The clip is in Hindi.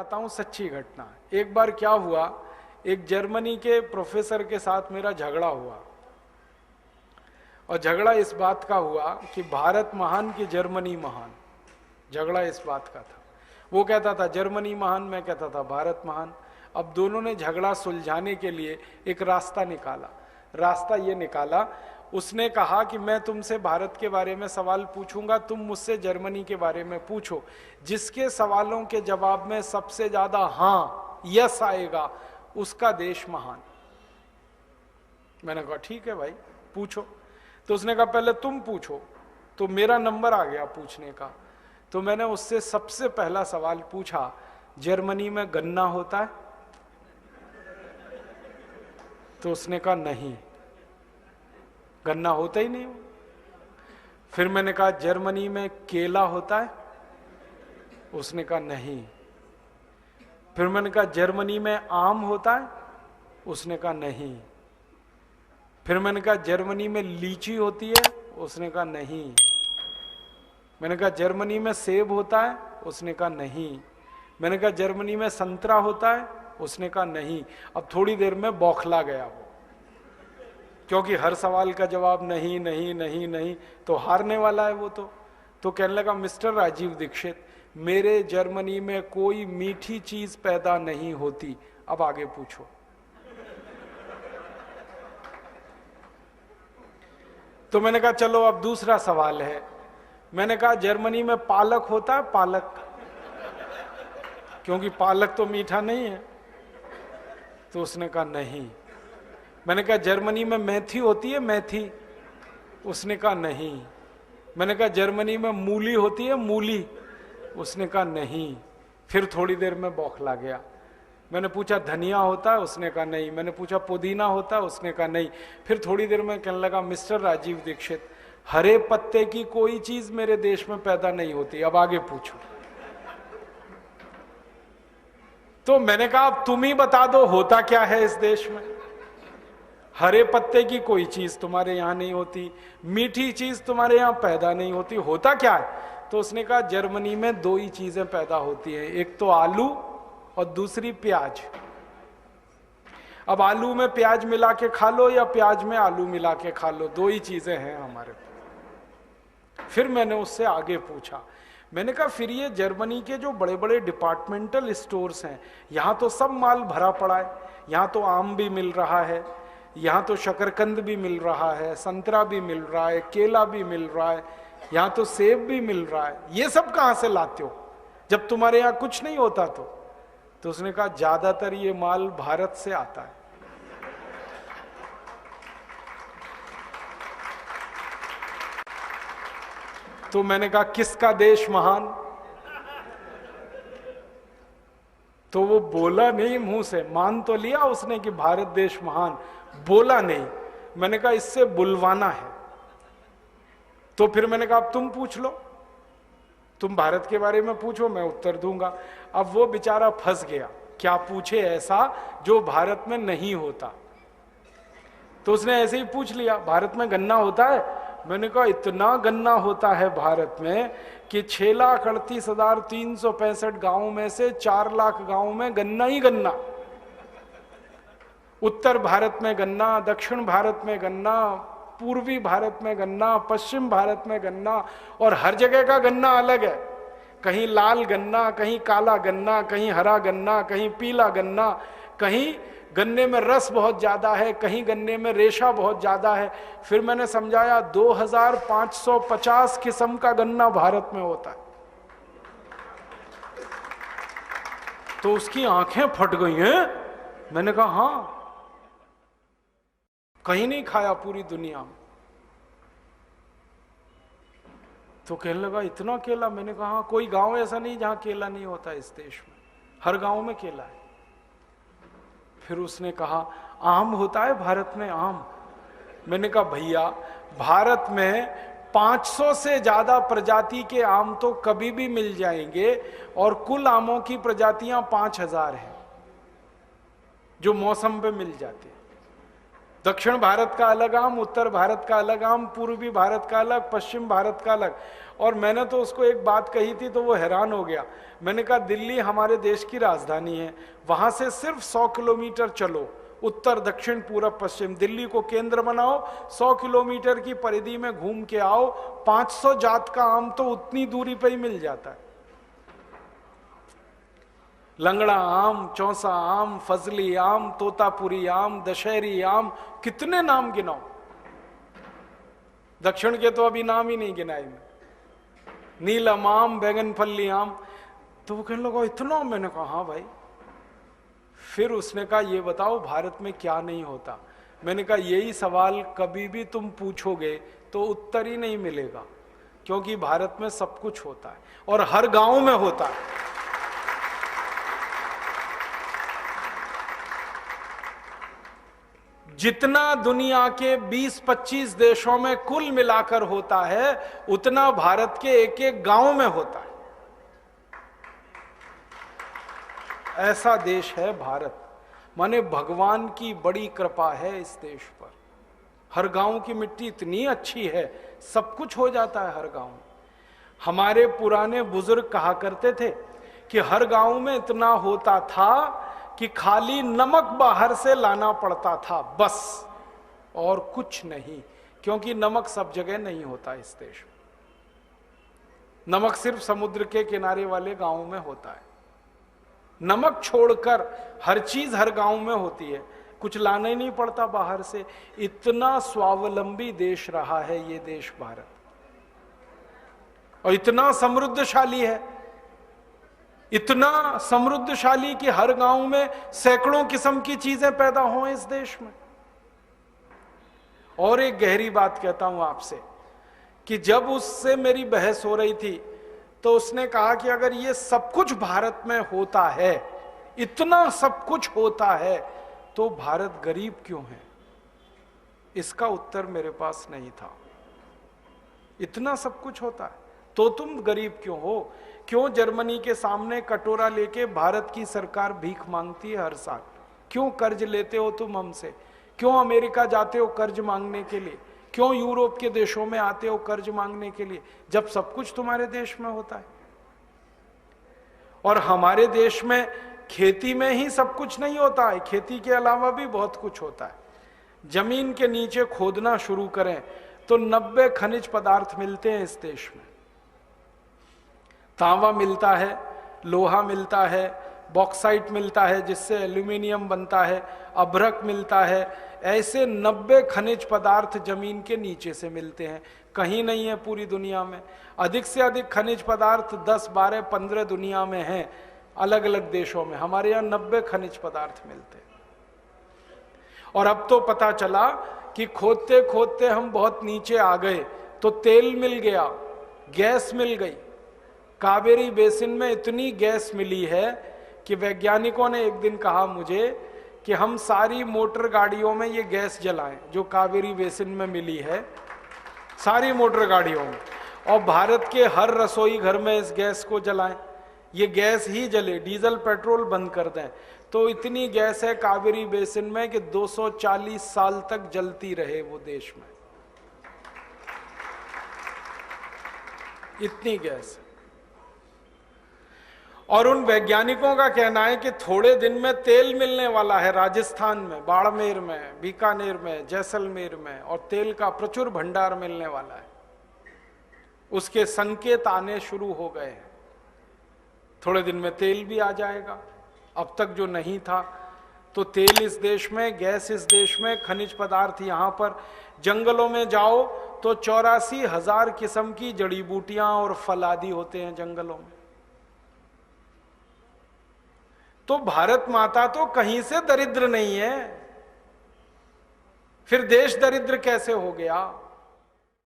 बताता हूं, सच्ची घटना। एक बार क्या हुआ, एक जर्मनी के प्रोफेसर के साथ मेरा झगड़ा हुआ, और झगड़ा इस बात का हुआ कि भारत महान कि जर्मनी महान। झगड़ा इस बात का था। वो कहता था जर्मनी महान, मैं कहता था भारत महान। अब दोनों ने झगड़ा सुलझाने के लिए एक रास्ता निकाला। रास्ता ये निकाला, उसने कहा कि मैं तुमसे भारत के बारे में सवाल पूछूंगा, तुम मुझसे जर्मनी के बारे में पूछो। जिसके सवालों के जवाब में सबसे ज्यादा हाँ, यस आएगा, उसका देश महान। मैंने कहा ठीक है भाई, पूछो। तो उसने कहा पहले तुम पूछो। तो मेरा नंबर आ गया पूछने का। तो मैंने उससे सबसे पहला सवाल पूछा, जर्मनी में गन्ना होता है? तो उसने कहा नहीं, गन्ना होता ही नहीं। फिर मैंने कहा जर्मनी में केला होता है? उसने कहा नहीं। फिर मैंने कहा जर्मनी में आम होता है? उसने कहा नहीं। फिर मैंने कहा जर्मनी में लीची होती है? उसने कहा नहीं। मैंने कहा जर्मनी में सेब होता है? उसने कहा नहीं। मैंने कहा जर्मनी में संतरा होता है? उसने कहा नहीं। अब थोड़ी देर में बौखला गया वो, क्योंकि हर सवाल का जवाब नहीं नहीं नहीं नहीं, तो हारने वाला है वो। तो कहने लगा मिस्टर राजीव दीक्षित, मेरे जर्मनी में कोई मीठी चीज पैदा नहीं होती, अब आगे पूछो। तो मैंने कहा चलो अब दूसरा सवाल है। मैंने कहा जर्मनी में पालक होता है? पालक, क्योंकि पालक तो मीठा नहीं है। तो उसने कहा नहीं। मैंने कहा जर्मनी में मेथी होती है? मेथी? उसने कहा नहीं। मैंने कहा जर्मनी में मूली होती है? मूली? उसने कहा नहीं। फिर थोड़ी देर में बौखला गया। मैंने पूछा धनिया होता है? उसने कहा नहीं। मैंने पूछा पुदीना होता है? उसने कहा नहीं। फिर थोड़ी देर में कहने लगा मिस्टर राजीव दीक्षित, हरे पत्ते की कोई चीज मेरे देश में पैदा नहीं होती, अब आगे पूछो। तो मैंने कहा अब तुम ही बता दो होता क्या है इस देश में। हरे पत्ते की कोई चीज तुम्हारे यहां नहीं होती, मीठी चीज तुम्हारे यहां पैदा नहीं होती, होता क्या है? तो उसने कहा जर्मनी में दो ही चीजें पैदा होती हैं, एक तो आलू और दूसरी प्याज। अब आलू में प्याज मिला के खा लो या प्याज में आलू मिला के खा लो, दो ही चीजें हैं हमारे पास। फिर मैंने उससे आगे पूछा, मैंने कहा फिर ये जर्मनी के जो बड़े बड़े डिपार्टमेंटल स्टोर्स हैं, यहां तो सब माल भरा पड़ा है, यहां तो आम भी मिल रहा है, यहां तो शकरकंद भी मिल रहा है, संतरा भी मिल रहा है, केला भी मिल रहा है, यहां तो सेब भी मिल रहा है, ये सब कहां से लाते हो जब तुम्हारे यहां कुछ नहीं होता? तो उसने कहा ज्यादातर ये माल भारत से आता है। तो मैंने कहा किसका देश महान? तो वो बोला नहीं मुंह से, मान तो लिया उसने कि भारत देश महान, बोला नहीं। मैंने कहा इससे बुलवाना है। तो फिर मैंने कहा अब तुम पूछ लो, तुम भारत के बारे में पूछो, मैं उत्तर दूंगा। अब वो बेचारा फंस गया, क्या पूछे ऐसा जो भारत में नहीं होता। तो उसने ऐसे ही पूछ लिया भारत में गन्ना होता है? मैंने कहा इतना गन्ना होता है भारत में कि 6,38,365 गांवों में से 4 लाख गांवों में गन्ना ही गन्ना। उत्तर भारत में गन्ना, दक्षिण भारत में गन्ना, पूर्वी भारत में गन्ना, पश्चिम भारत में गन्ना, और हर जगह का गन्ना अलग है। कहीं लाल गन्ना, कहीं काला गन्ना, कहीं हरा गन्ना, कहीं पीला गन्ना, कहीं गन्ने में रस बहुत ज्यादा है, कहीं गन्ने में रेशा बहुत ज्यादा है। फिर मैंने समझाया 2550 किस्म का गन्ना भारत में होता है। तो उसकी आंखें फट गई हैं। मैंने कहा हाँ, कहीं नहीं खाया पूरी दुनिया में। तो कहने लगा इतना केला? मैंने कहा हाँ, कोई गांव ऐसा नहीं जहां केला नहीं होता इस देश में, हर गांव में केला है। फिर उसने कहा आम होता है भारत में? आम? मैंने कहा भैया भारत में 500 से ज्यादा प्रजाति के आम तो कभी भी मिल जाएंगे, और कुल आमों की प्रजातियां 5000 हैं जो मौसम पे मिल जाते हैं। दक्षिण भारत का अलग आम, उत्तर भारत का अलग आम, पूर्वी भारत का अलग, पश्चिम भारत का अलग। और मैंने तो उसको एक बात कही थी तो वो हैरान हो गया। मैंने कहा दिल्ली हमारे देश की राजधानी है, वहां से सिर्फ 100 किलोमीटर चलो, उत्तर दक्षिण पूरब पश्चिम, दिल्ली को केंद्र बनाओ, 100 किलोमीटर की परिधि में घूम के आओ, 500 जात का आम तो उतनी दूरी पर ही मिल जाता है। लंगड़ा आम, चौसा आम, फजली आम, तोतापुरी आम, दशहरी आम, कितने नाम गिनाओ। दक्षिण के तो अभी नाम ही नहीं गिनाए में। नीलम आम, बैगनफली आम। तो वो कहने लगा इतना? मैंने कहा हाँ भाई। फिर उसने कहा ये बताओ भारत में क्या नहीं होता? मैंने कहा यही सवाल कभी भी तुम पूछोगे तो उत्तर ही नहीं मिलेगा, क्योंकि भारत में सब कुछ होता है और हर गांव में होता है। जितना दुनिया के 20-25 देशों में कुल मिलाकर होता है, उतना भारत के एक एक गांव में होता है। ऐसा देश है भारत। माने भगवान की बड़ी कृपा है इस देश पर। हर गांव की मिट्टी इतनी अच्छी है, सब कुछ हो जाता है हर गांव में। हमारे पुराने बुजुर्ग कहा करते थे कि हर गांव में इतना होता था कि खाली नमक बाहर से लाना पड़ता था बस, और कुछ नहीं, क्योंकि नमक सब जगह नहीं होता इस देश में। नमक सिर्फ समुद्र के किनारे वाले गांवों में होता है। नमक छोड़कर हर चीज हर गांव में होती है, कुछ लाना ही नहीं पड़ता बाहर से। इतना स्वावलंबी देश रहा है ये देश भारत, और इतना समृद्धशाली है, इतना समृद्धशाली कि हर गांव में सैकड़ों किस्म की चीजें पैदा हो इस देश में। और एक गहरी बात कहता हूं आपसे कि जब उससे मेरी बहस हो रही थी तो उसने कहा कि अगर ये सब कुछ भारत में होता है, इतना सब कुछ होता है, तो भारत गरीब क्यों है? इसका उत्तर मेरे पास नहीं था। इतना सब कुछ होता है तो तुम गरीब क्यों हो? क्यों जर्मनी के सामने कटोरा लेके भारत की सरकार भीख मांगती है हर साल? क्यों कर्ज लेते हो तुम हमसे? क्यों अमेरिका जाते हो कर्ज मांगने के लिए? क्यों यूरोप के देशों में आते हो कर्ज मांगने के लिए, जब सब कुछ तुम्हारे देश में होता है? और हमारे देश में खेती में ही सब कुछ नहीं होता है, खेती के अलावा भी बहुत कुछ होता है। जमीन के नीचे खोदना शुरू करें तो 90 खनिज पदार्थ मिलते हैं इस देश में। तांबा मिलता है, लोहा मिलता है, बॉक्साइट मिलता है जिससे एल्यूमिनियम बनता है, अभ्रक मिलता है। ऐसे 90 खनिज पदार्थ जमीन के नीचे से मिलते हैं, कहीं नहीं है पूरी दुनिया में। अधिक से अधिक खनिज पदार्थ 10, 12, 15 दुनिया में हैं, अलग अलग देशों में। हमारे यहाँ 90 खनिज पदार्थ मिलते हैं। और अब तो पता चला कि खोदते खोदते हम बहुत नीचे आ गए तो तेल मिल गया, गैस मिल गई। कावेरी बेसिन में इतनी गैस मिली है कि वैज्ञानिकों ने एक दिन कहा मुझे कि हम सारी मोटर गाड़ियों में ये गैस जलाएं जो कावेरी बेसिन में मिली है, सारी मोटर गाड़ियों में, और भारत के हर रसोई घर में इस गैस को जलाएं। ये गैस ही जले, डीजल पेट्रोल बंद कर दें तो इतनी गैस है कावेरी बेसिन में कि 240 साल तक जलती रहे वो देश में, इतनी गैस है। और उन वैज्ञानिकों का कहना है कि थोड़े दिन में तेल मिलने वाला है राजस्थान में, बाड़मेर में, बीकानेर में, जैसलमेर में, और तेल का प्रचुर भंडार मिलने वाला है। उसके संकेत आने शुरू हो गए हैं। थोड़े दिन में तेल भी आ जाएगा, अब तक जो नहीं था। तो तेल इस देश में, गैस इस देश में, खनिज पदार्थ यहां पर। जंगलों में जाओ तो 84,000 किस्म की जड़ी बूटियां और फल आदि होते हैं जंगलों में। तो भारत माता तो कहीं से दरिद्र नहीं है, फिर देश दरिद्र कैसे हो गया?